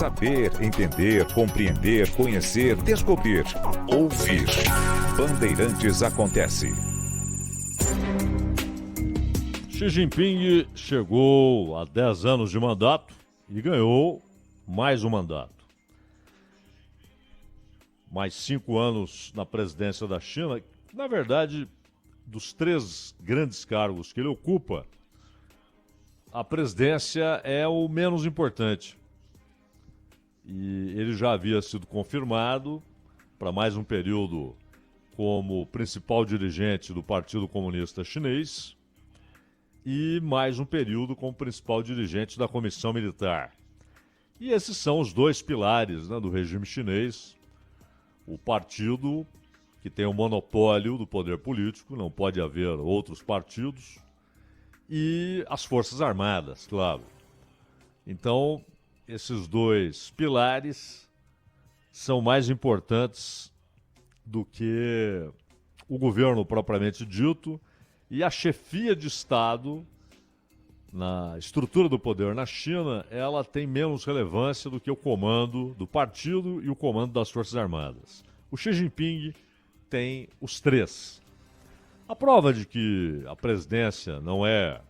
Saber, entender, compreender, conhecer, descobrir, ouvir. Bandeirantes acontece. Xi Jinping chegou a 10 anos de mandato e ganhou mais um mandato. Mais 5 anos na presidência da China. Na verdade, dos 3 grandes cargos que ele ocupa, a presidência é o menos importante. E ele já havia sido confirmado para mais um período como principal dirigente do Partido Comunista Chinês e mais um período como principal dirigente da Comissão Militar. E esses são os 2 pilares, né, do regime chinês. O partido, que tem o monopólio do poder político, não pode haver outros partidos, e as Forças Armadas, claro. Então, esses 2 pilares são mais importantes do que o governo propriamente dito, e a chefia de Estado, na estrutura do poder na China, ela tem menos relevância do que o comando do partido e o comando das Forças Armadas. O Xi Jinping tem os 3. A prova de que a presidência não é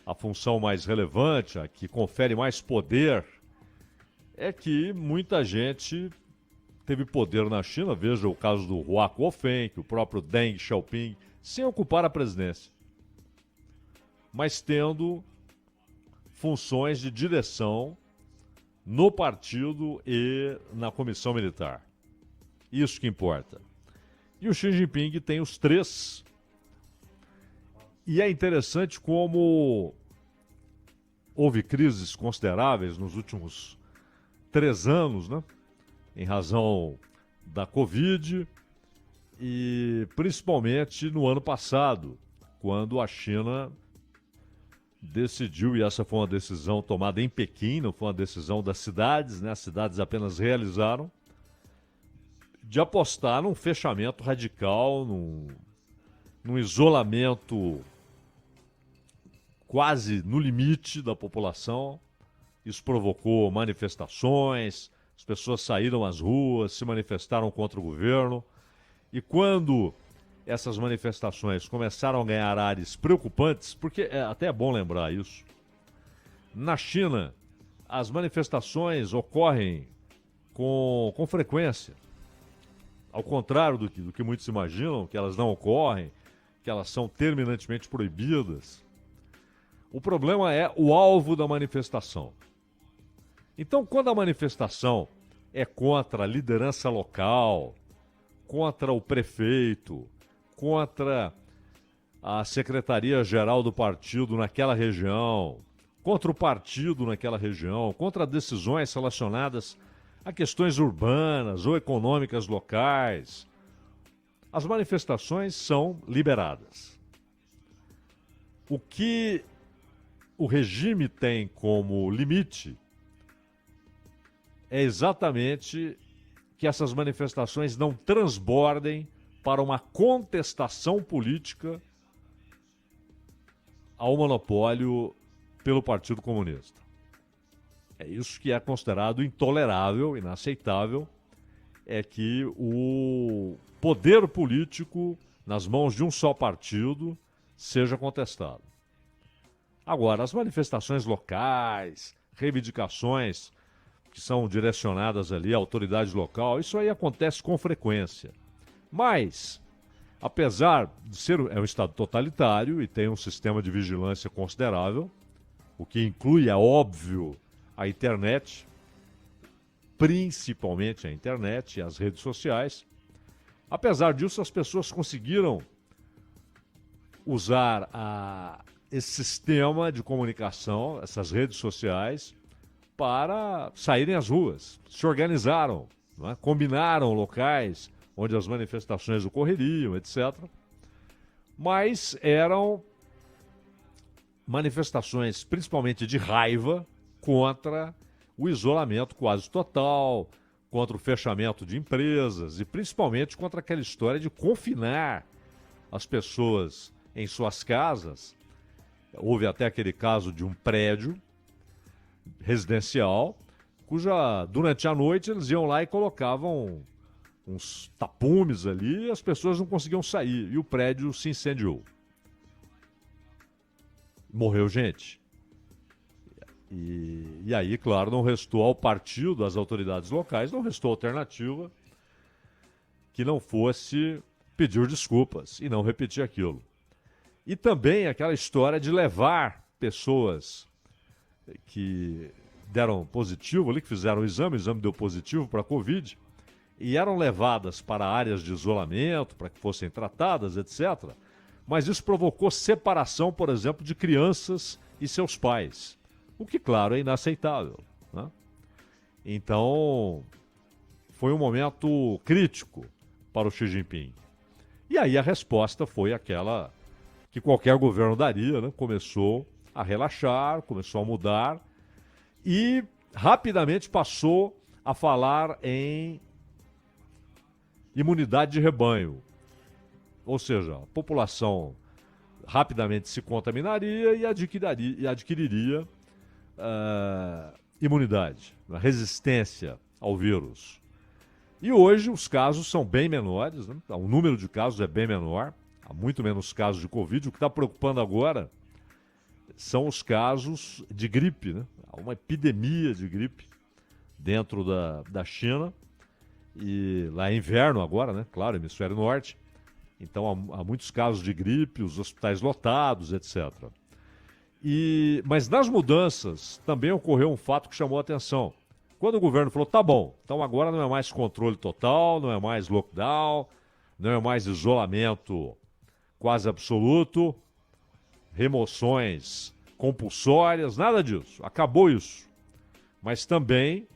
a função mais relevante, a que confere mais poder, é que muita gente teve poder na China, veja o caso do Hua Guofeng, o próprio Deng Xiaoping, sem ocupar a presidência, mas tendo funções de direção no partido e na comissão militar. Isso que importa. E o Xi Jinping tem os 3. E é interessante como houve crises consideráveis nos últimos 3 anos, né? Em razão da Covid e principalmente no ano passado, quando a China decidiu, e essa foi uma decisão tomada em Pequim, não foi uma decisão das cidades, né? As cidades apenas realizaram, de apostar num fechamento radical, num isolamento quase no limite da população. Isso provocou manifestações, as pessoas saíram às ruas, se manifestaram contra o governo. E quando essas manifestações começaram a ganhar ares preocupantes, porque até é bom lembrar isso, na China as manifestações ocorrem com frequência. Ao contrário do que muitos imaginam, que elas não ocorrem, que elas são terminantemente proibidas. O problema é o alvo da manifestação. Então, quando a manifestação é contra a liderança local, contra o prefeito, contra a secretaria-geral do partido naquela região, contra o partido naquela região, contra decisões relacionadas a questões urbanas ou econômicas locais, as manifestações são liberadas. O que o regime tem como limite é exatamente que essas manifestações não transbordem para uma contestação política ao monopólio pelo Partido Comunista. É isso que é considerado intolerável, inaceitável, é que o poder político nas mãos de um só partido seja contestado. Agora, as manifestações locais, reivindicações que são direcionadas ali à autoridade local, isso aí acontece com frequência. Mas, apesar de ser um Estado totalitário e tem um sistema de vigilância considerável, o que inclui, é óbvio, a internet, principalmente a internet e as redes sociais, apesar disso, as pessoas conseguiram usar esse sistema de comunicação, essas redes sociais, para saírem às ruas. Se organizaram, não é? Combinaram locais onde as manifestações ocorreriam, etc. Mas eram manifestações principalmente de raiva contra o isolamento quase total, contra o fechamento de empresas e principalmente contra aquela história de confinar as pessoas em suas casas. Houve até aquele caso de um prédio residencial durante a noite eles iam lá e colocavam uns tapumes ali e as pessoas não conseguiam sair. E o prédio se incendiou. Morreu gente. E aí, claro, não restou ao partido, às autoridades locais, não restou alternativa que não fosse pedir desculpas e não repetir aquilo. E também aquela história de levar pessoas que deram positivo ali, que fizeram o exame deu positivo para a Covid, e eram levadas para áreas de isolamento, para que fossem tratadas, etc. Mas isso provocou separação, por exemplo, de crianças e seus pais. O que, claro, é inaceitável, né? Então, foi um momento crítico para o Xi Jinping. E aí a resposta foi aquela que qualquer governo daria, né? Começou a relaxar, começou a mudar e rapidamente passou a falar em imunidade de rebanho. Ou seja, a população rapidamente se contaminaria e adquiriria imunidade, resistência ao vírus. E hoje os casos são bem menores, né? O número de casos é bem menor, há muito menos casos de Covid. O que está preocupando agora são os casos de gripe, né? Há uma epidemia de gripe dentro da China, e lá é inverno agora, né? Claro, hemisfério norte. Então há muitos casos de gripe, os hospitais lotados, etc. Mas nas mudanças também ocorreu um fato que chamou a atenção. Quando o governo falou, tá bom, então agora não é mais controle total, não é mais lockdown, não é mais isolamento quase absoluto, remoções compulsórias, nada disso, acabou isso. Mas também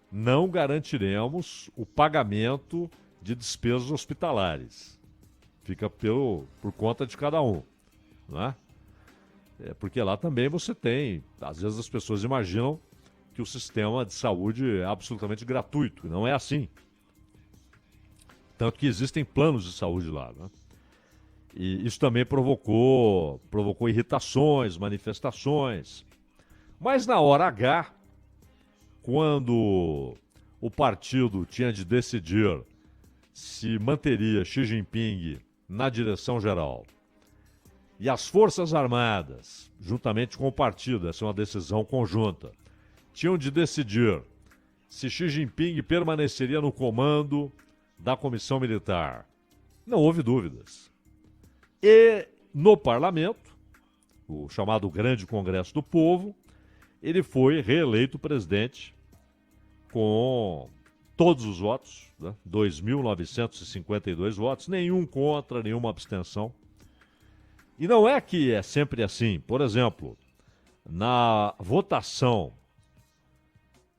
não garantiremos o pagamento de despesas hospitalares. Fica por conta de cada um, não é? Porque lá também você tem, às vezes as pessoas imaginam que o sistema de saúde é absolutamente gratuito, e não é assim. Tanto que existem planos de saúde lá, né? E isso também provocou irritações, manifestações. Mas na hora H, quando o partido tinha de decidir se manteria Xi Jinping na direção geral e as Forças Armadas, juntamente com o partido, essa é uma decisão conjunta, tinham de decidir se Xi Jinping permaneceria no comando da Comissão Militar. Não houve dúvidas. E no parlamento, o chamado Grande Congresso do Povo, ele foi reeleito presidente com todos os votos, né? 2.952 votos, nenhum contra, nenhuma abstenção. E não é que é sempre assim. Por exemplo, na votação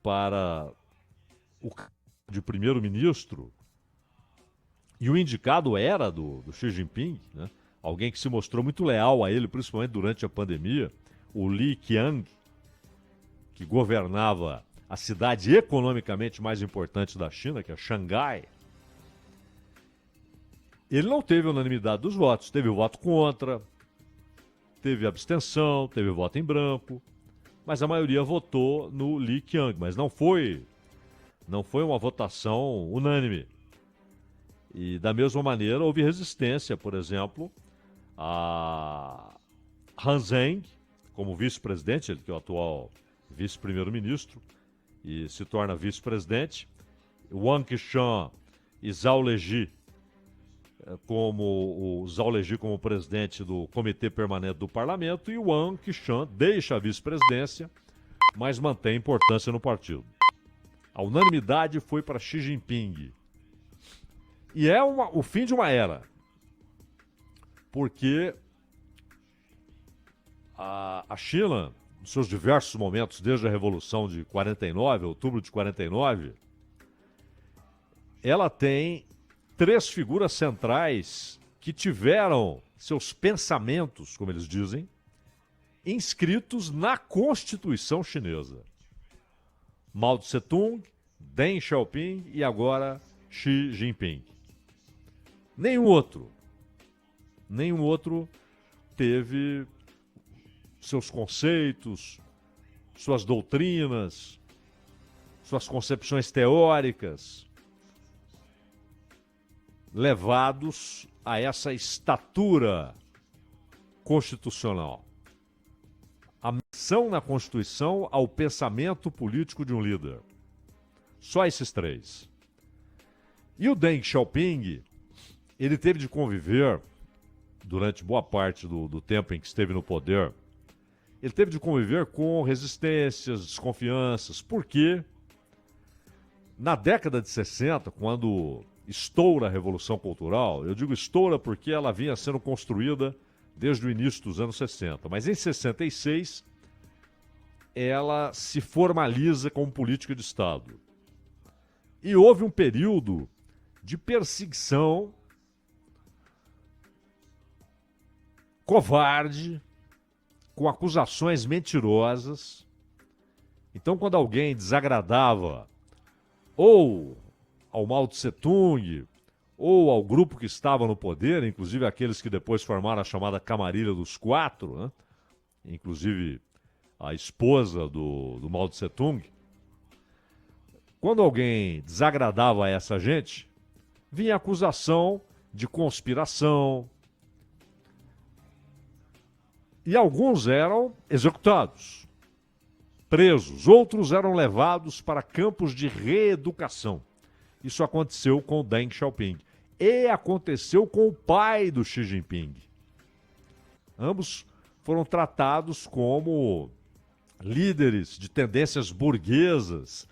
para o de primeiro-ministro, e o indicado era do Xi Jinping, né? Alguém que se mostrou muito leal a ele, principalmente durante a pandemia, o Li Qiang, que governava a cidade economicamente mais importante da China, que é Xangai. Ele não teve unanimidade dos votos, teve o voto contra, teve abstenção, teve voto em branco, mas a maioria votou no Li Qiang, mas não foi uma votação unânime. E da mesma maneira houve resistência, por exemplo, a Han Zheng, como vice-presidente, ele que é o atual vice-primeiro-ministro e se torna vice-presidente, Wang Qishan e Zhao Leji como presidente do Comitê Permanente do Parlamento, e o Wang Qishan deixa a vice-presidência, mas mantém importância no partido. A unanimidade foi para Xi Jinping. E é o fim de uma era, porque a China, nos seus diversos momentos, desde a Revolução de 49, outubro de 49, ela tem 3 figuras centrais que tiveram seus pensamentos, como eles dizem, inscritos na Constituição chinesa. Mao Tse-tung, Deng Xiaoping e agora Xi Jinping. Nenhum outro teve seus conceitos, suas doutrinas, suas concepções teóricas, levados a essa estatura constitucional. A menção na Constituição ao pensamento político de um líder. Só esses três. E o Deng Xiaoping, ele teve de conviver, durante boa parte do tempo em que esteve no poder, ele teve de conviver com resistências, desconfianças, porque na década de 60, quando estoura a Revolução Cultural, eu digo estoura porque ela vinha sendo construída desde o início dos anos 60, mas em 66 ela se formaliza como política de Estado. E houve um período de perseguição covarde, com acusações mentirosas. Então, quando alguém desagradava ou ao Mao Tse-tung ou ao grupo que estava no poder, inclusive aqueles que depois formaram a chamada Camarilha dos Quatro, né? Inclusive a esposa do Mao Tse-tung, quando alguém desagradava essa gente, vinha acusação de conspiração, e alguns eram executados, presos, outros eram levados para campos de reeducação. Isso aconteceu com o Deng Xiaoping e aconteceu com o pai do Xi Jinping. Ambos foram tratados como líderes de tendências burguesas,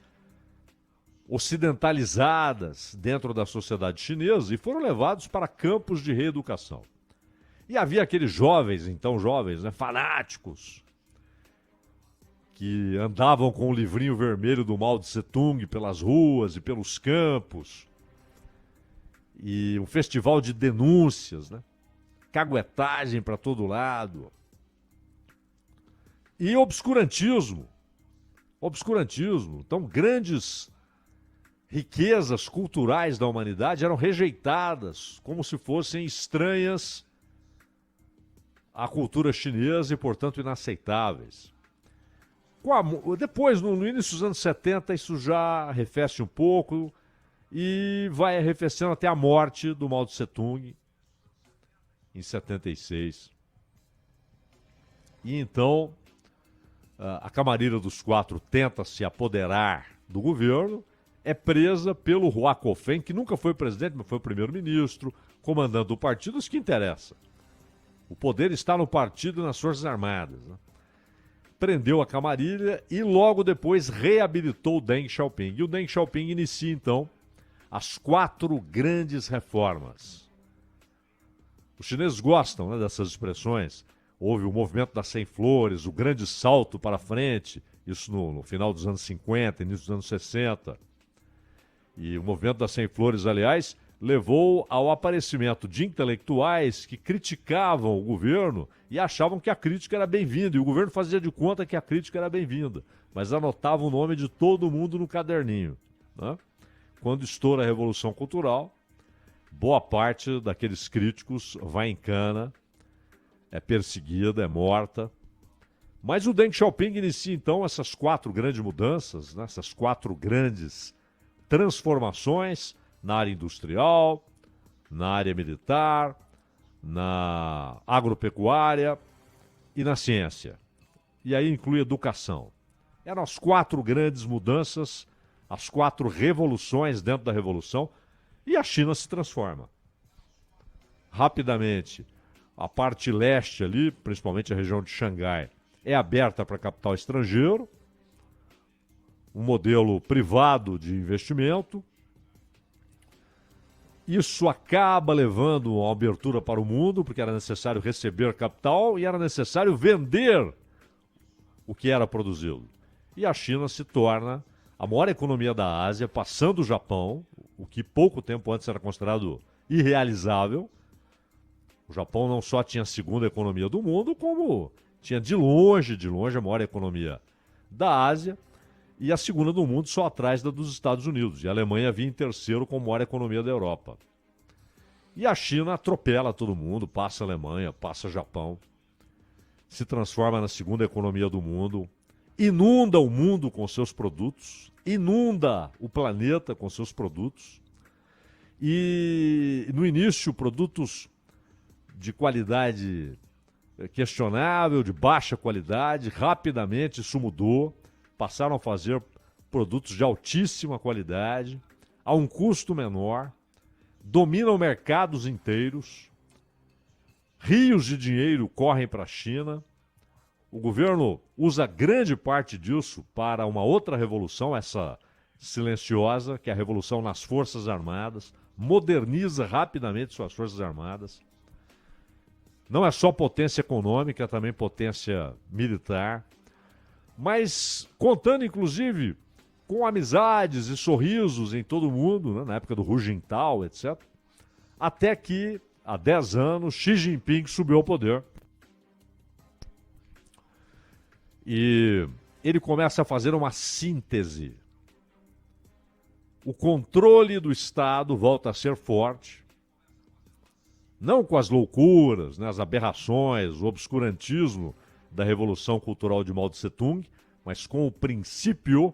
ocidentalizadas dentro da sociedade chinesa e foram levados para campos de reeducação. E havia aqueles jovens, então jovens, né, fanáticos, que andavam com o livrinho vermelho do Mao Tse-tung pelas ruas e pelos campos. E um festival de denúncias, né? Caguetagem para todo lado. E obscurantismo. Obscurantismo. Então, grandes riquezas culturais da humanidade eram rejeitadas como se fossem estranhas à cultura chinesa e, portanto, inaceitáveis. Depois, no início dos anos 70, isso já arrefece um pouco e vai arrefecendo até a morte do Mao Tse-tung em 76. E então, a Camarilha dos Quatro tenta se apoderar do governo, é presa pelo Hua Kofeng, que nunca foi presidente, mas foi primeiro-ministro, comandante do partido, isso que interessa. O poder está no partido e nas Forças Armadas, né? Prendeu a Camarilha e logo depois reabilitou o Deng Xiaoping. E o Deng Xiaoping inicia, então, as 4 grandes reformas. Os chineses gostam, né, dessas expressões. Houve o movimento das 100 flores, o grande salto para frente, isso no final dos anos 50, início dos anos 60. E o movimento das 100 flores, aliás, levou ao aparecimento de intelectuais que criticavam o governo e achavam que a crítica era bem-vinda. E o governo fazia de conta que a crítica era bem-vinda, mas anotava o nome de todo mundo no caderninho, né? Quando estoura a Revolução Cultural, boa parte daqueles críticos vai em cana, é perseguida, é morta. Mas o Deng Xiaoping inicia, então, essas 4 grandes mudanças, né? Essas 4 grandes transformações na área industrial, na área militar, na agropecuária e na ciência. E aí inclui educação. Eram as 4 grandes mudanças, as 4 revoluções dentro da revolução, e a China se transforma. Rapidamente, a parte leste ali, principalmente a região de Xangai, é aberta para capital estrangeiro, um modelo privado de investimento. Isso acaba levando uma abertura para o mundo, porque era necessário receber capital e era necessário vender o que era produzido. E a China se torna a maior economia da Ásia, passando o Japão, o que pouco tempo antes era considerado irrealizável. O Japão não só tinha a segunda economia do mundo, como tinha de longe a maior economia da Ásia e a segunda do mundo só atrás da dos Estados Unidos. E a Alemanha vinha em terceiro como maior economia da Europa. E a China atropela todo mundo, passa a Alemanha, passa o Japão, se transforma na segunda economia do mundo inunda o mundo com seus produtos, inunda o planeta com seus produtos. E no início, produtos de qualidade questionável, de baixa qualidade, rapidamente isso mudou, passaram a fazer produtos de altíssima qualidade, a um custo menor, dominam mercados inteiros, rios de dinheiro correm para a China. O governo usa grande parte disso para uma outra revolução, essa silenciosa, que é a revolução nas Forças Armadas, moderniza rapidamente suas Forças Armadas. Não é só potência econômica, é também potência militar, mas contando inclusive com amizades e sorrisos em todo mundo, né, na época do Hu Jintao, etc. Até que, há 10 anos, Xi Jinping subiu ao poder. E ele começa a fazer uma síntese. O controle do Estado volta a ser forte, não com as loucuras, né, as aberrações, o obscurantismo da Revolução Cultural de Mao Tse-tung, mas com o princípio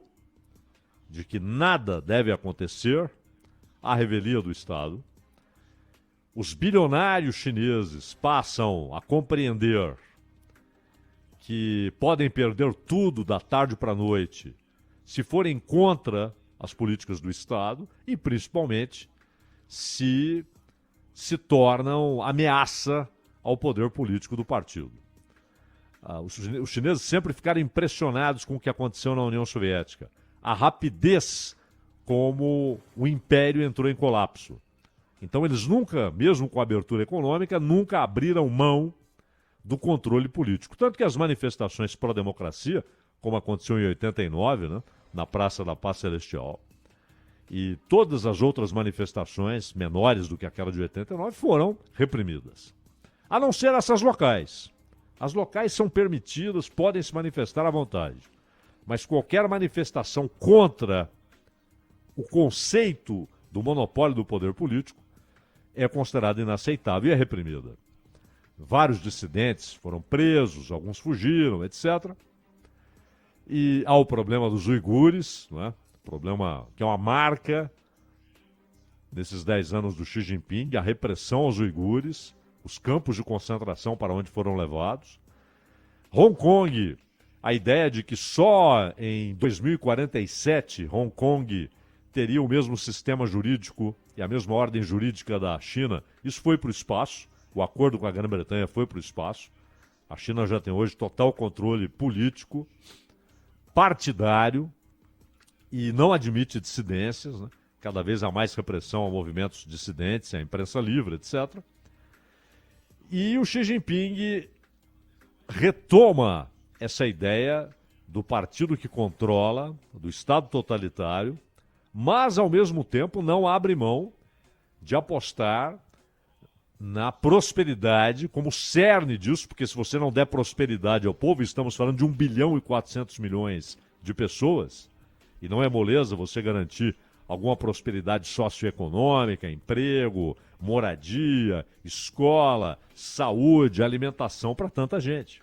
de que nada deve acontecer à revelia do Estado. Os bilionários chineses passam a compreender que podem perder tudo da tarde para a noite se forem contra as políticas do Estado e, principalmente, se tornam ameaça ao poder político do partido. Os chineses sempre ficaram impressionados com o que aconteceu na União Soviética. A rapidez como o império entrou em colapso. Então eles nunca, mesmo com a abertura econômica, nunca abriram mão do controle político. Tanto que as manifestações pró-democracia, como aconteceu em 89, né, na Praça da Paz Celestial, e todas as outras manifestações menores do que aquela de 89 foram reprimidas. A não ser essas locais. As locais são permitidas, podem se manifestar à vontade. Mas qualquer manifestação contra o conceito do monopólio do poder político é considerada inaceitável e é reprimida. Vários dissidentes foram presos, alguns fugiram, etc. E há o problema dos uigures, né? Problema que é uma marca desses 10 anos do Xi Jinping, a repressão aos uigures, os campos de concentração para onde foram levados. Hong Kong, a ideia de que só em 2047 Hong Kong teria o mesmo sistema jurídico e a mesma ordem jurídica da China, isso foi para o espaço. O acordo com a Grã-Bretanha foi para o espaço. A China já tem hoje total controle político, partidário, e não admite dissidências, né? Cada vez há mais repressão a movimentos dissidentes, à imprensa livre, etc. E o Xi Jinping retoma essa ideia do partido que controla, do Estado totalitário, mas, ao mesmo tempo, não abre mão de apostar na prosperidade como cerne disso, porque se você não der prosperidade ao povo, estamos falando de 1 bilhão e 400 milhões de pessoas, e não é moleza você garantir alguma prosperidade socioeconômica, emprego, moradia, escola, saúde, alimentação para tanta gente.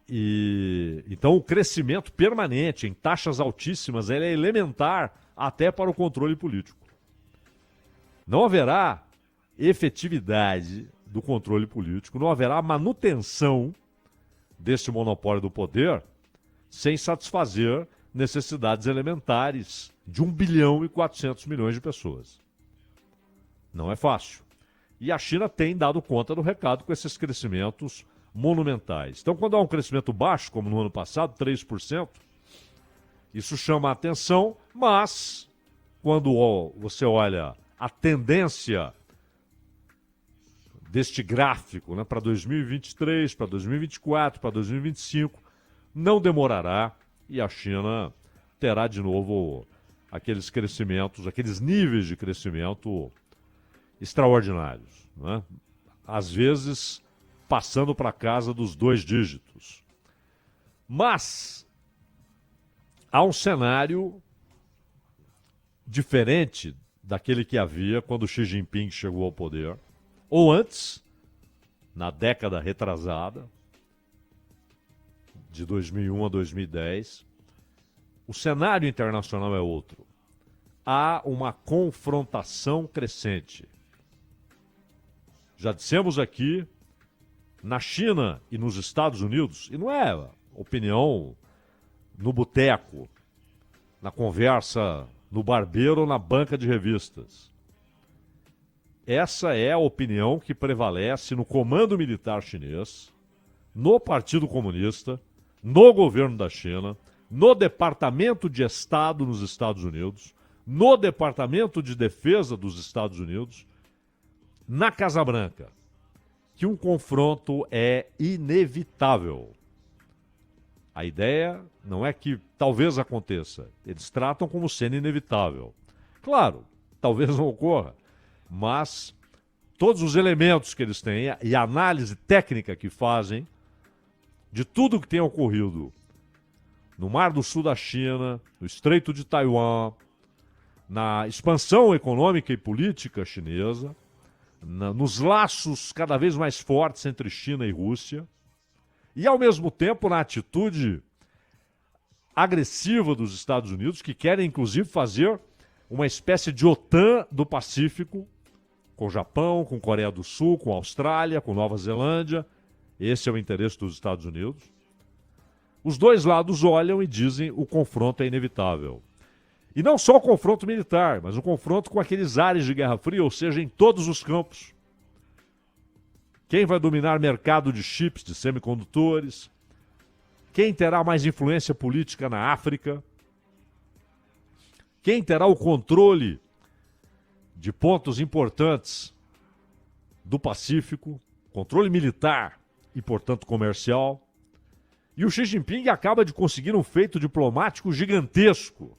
E então o crescimento permanente em taxas altíssimas ele é elementar até para o controle político. Não haverá efetividade do controle político, não haverá manutenção desse monopólio do poder sem satisfazer necessidades elementares de 1 bilhão e 400 milhões de pessoas. Não é fácil. E a China tem dado conta do recado com esses crescimentos monumentais. Então, quando há um crescimento baixo, como no ano passado, 3%, isso chama a atenção, mas quando você olha a tendência deste gráfico, né, para 2023, para 2024, para 2025, não demorará e a China terá de novo aqueles crescimentos, aqueles níveis de crescimento extraordinários, né? Às vezes passando para casa dos 2 dígitos. Mas há um cenário diferente daquele que havia quando Xi Jinping chegou ao poder, ou antes, na década retrasada, de 2001 a 2010, o cenário internacional é outro. Há uma confrontação crescente. Já dissemos aqui, na China e nos Estados Unidos, e não é opinião no boteco, na conversa no barbeiro ou na banca de revistas. Essa é a opinião que prevalece no comando militar chinês, no Partido Comunista, no governo da China, no Departamento de Estado nos Estados Unidos, no Departamento de Defesa dos Estados Unidos, na Casa Branca, que um confronto é inevitável. A ideia não é que talvez aconteça, eles tratam como sendo inevitável. Claro, talvez não ocorra, mas todos os elementos que eles têm e a análise técnica que fazem de tudo que tem ocorrido no Mar do Sul da China, no Estreito de Taiwan, na expansão econômica e política chinesa, nos laços cada vez mais fortes entre China e Rússia, e ao mesmo tempo na atitude agressiva dos Estados Unidos, que querem inclusive fazer uma espécie de OTAN do Pacífico, com o Japão, com a Coreia do Sul, com a Austrália, com Nova Zelândia. Esse é o interesse dos Estados Unidos. Os dois lados olham e dizem o confronto é inevitável. E não só o confronto militar, mas o confronto com aqueles ares de Guerra Fria, ou seja, em todos os campos. Quem vai dominar mercado de chips, de semicondutores? Quem terá mais influência política na África? Quem terá o controle de pontos importantes do Pacífico, controle militar e, portanto, comercial? E o Xi Jinping acaba de conseguir um feito diplomático gigantesco.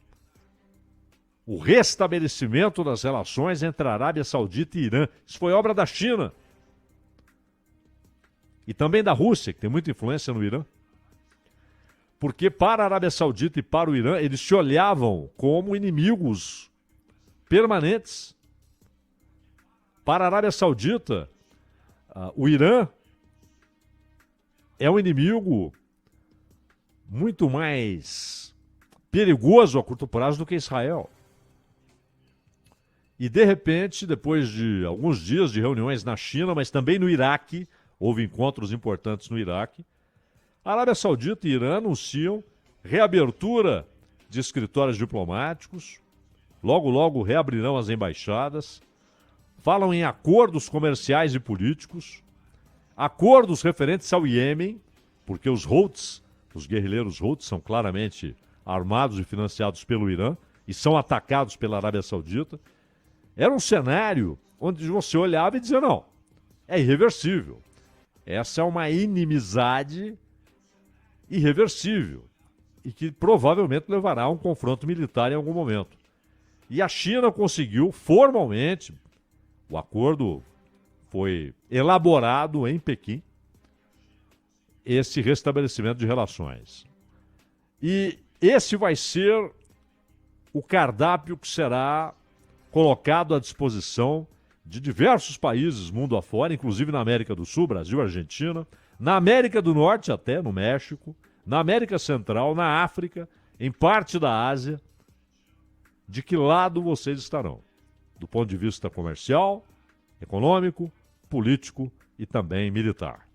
O restabelecimento das relações entre a Arábia Saudita e Irã. Isso foi obra da China. E também da Rússia, que tem muita influência no Irã. Porque para a Arábia Saudita e para o Irã, eles se olhavam como inimigos permanentes. Para a Arábia Saudita, o Irã é um inimigo muito mais perigoso a curto prazo do que Israel. E, de repente, depois de alguns dias de reuniões na China, mas também no Iraque, houve encontros importantes no Iraque, a Arábia Saudita e Irã anunciam reabertura de escritórios diplomáticos, logo, logo reabrirão as embaixadas, falam em acordos comerciais e políticos, acordos referentes ao Iêmen, porque os Houthis, os guerrilheiros Houthis, são claramente armados e financiados pelo Irã e são atacados pela Arábia Saudita. Era um cenário onde você olhava e dizia, não, é irreversível. Essa é uma inimizade irreversível e que provavelmente levará a um confronto militar em algum momento. E a China conseguiu formalmente, o acordo foi elaborado em Pequim, esse restabelecimento de relações. E esse vai ser o cardápio que será colocado à disposição de diversos países mundo afora, inclusive na América do Sul, Brasil, Argentina, na América do Norte até, no México, na América Central, na África, em parte da Ásia. De que lado vocês estarão? Do ponto de vista comercial, econômico, político e também militar.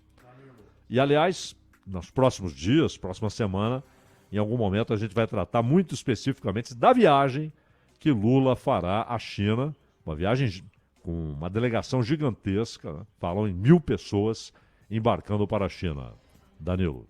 E, aliás, nos próximos dias, próxima semana, em algum momento a gente vai tratar muito especificamente da viagem que Lula fará à China, uma viagem com uma delegação gigantesca, né? Falam em 1.000 pessoas embarcando para a China. Danilo.